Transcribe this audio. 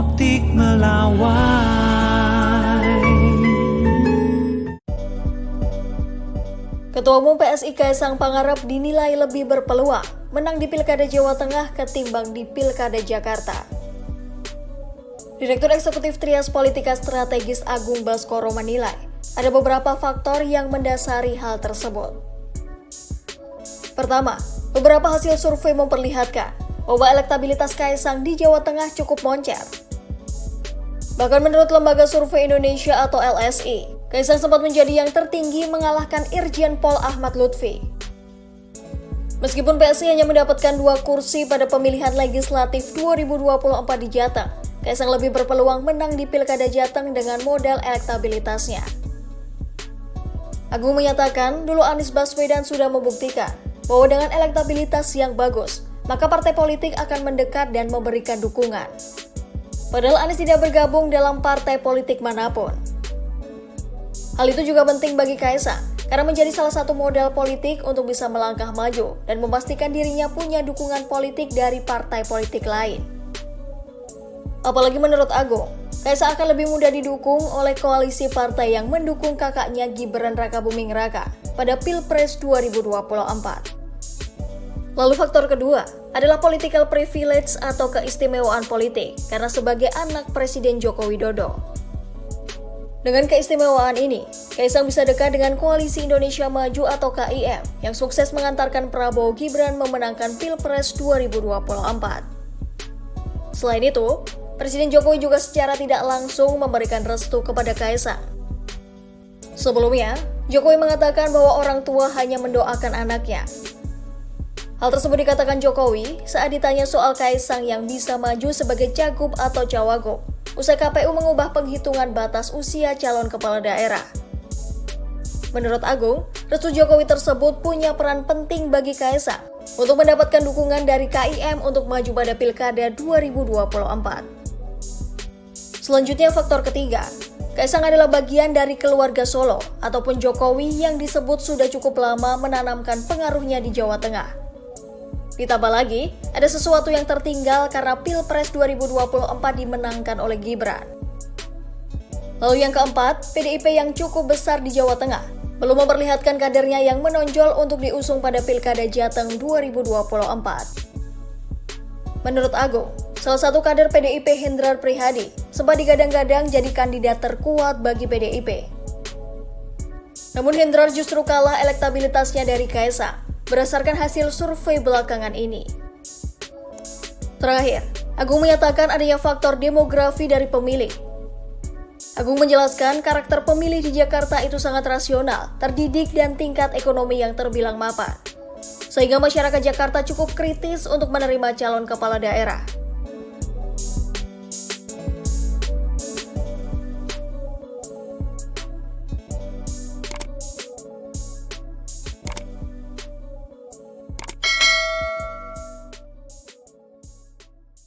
optik melawai. Ketua Umum PSI Kaisang Pangarep dinilai lebih berpeluang menang di Pilkada Jawa Tengah ketimbang di Pilkada Jakarta. Direktur Eksekutif Trias Politika Strategis Agung Baskoro menilai ada beberapa faktor yang mendasari hal tersebut. Pertama, beberapa hasil survei memperlihatkan bahwa elektabilitas Kaisang di Jawa Tengah cukup moncer. Bahkan menurut Lembaga Survei Indonesia atau LSI, Kaisang sempat menjadi yang tertinggi mengalahkan Irjen Pol Ahmad Lutfi. Meskipun PSI hanya mendapatkan 2 kursi pada pemilihan legislatif 2024 di Jateng, Kaisang lebih berpeluang menang di Pilkada Jateng dengan modal elektabilitasnya. Agung menyatakan dulu Anies Baswedan sudah membuktikan bahwa dengan elektabilitas yang bagus, maka partai politik akan mendekat dan memberikan dukungan. Padahal Anies tidak bergabung dalam partai politik manapun. Hal itu juga penting bagi Kaisang, karena menjadi salah satu modal politik untuk bisa melangkah maju dan memastikan dirinya punya dukungan politik dari partai politik lain. Apalagi menurut Agung, Kaisang akan lebih mudah didukung oleh koalisi partai yang mendukung kakaknya Gibran Rakabuming Raka pada Pilpres 2024. Lalu faktor kedua adalah political privilege atau keistimewaan politik karena sebagai anak Presiden Joko Widodo. Dengan keistimewaan ini, Kaisang bisa dekat dengan Koalisi Indonesia Maju atau KIM yang sukses mengantarkan Prabowo Gibran memenangkan Pilpres 2024. Selain itu, Presiden Jokowi juga secara tidak langsung memberikan restu kepada Kaisang. Sebelumnya, Jokowi mengatakan bahwa orang tua hanya mendoakan anaknya. Hal tersebut dikatakan Jokowi saat ditanya soal Kaisang yang bisa maju sebagai cagup atau cawagup usai KPU mengubah penghitungan batas usia calon kepala daerah. Menurut Agung, restu Jokowi tersebut punya peran penting bagi Kaisang untuk mendapatkan dukungan dari KIM untuk maju pada Pilkada 2024. Selanjutnya faktor ketiga, Kaisang adalah bagian dari keluarga Solo ataupun Jokowi yang disebut sudah cukup lama menanamkan pengaruhnya di Jawa Tengah. Ditambah lagi, ada sesuatu yang tertinggal karena Pilpres 2024 dimenangkan oleh Gibran. Lalu yang keempat, PDIP yang cukup besar di Jawa Tengah belum memperlihatkan kadernya yang menonjol untuk diusung pada Pilkada Jateng 2024. Menurut Agung, salah satu kader PDIP Hendrar Prihadi sempat digadang-gadang jadi kandidat terkuat bagi PDIP. Namun Hendrar justru kalah elektabilitasnya dari Kaisang berdasarkan hasil survei belakangan ini. Terakhir, Agung menyatakan adanya faktor demografi dari pemilih. Agung menjelaskan karakter pemilih di Jakarta itu sangat rasional, terdidik dan tingkat ekonomi yang terbilang mapan. Sehingga masyarakat Jakarta cukup kritis untuk menerima calon kepala daerah.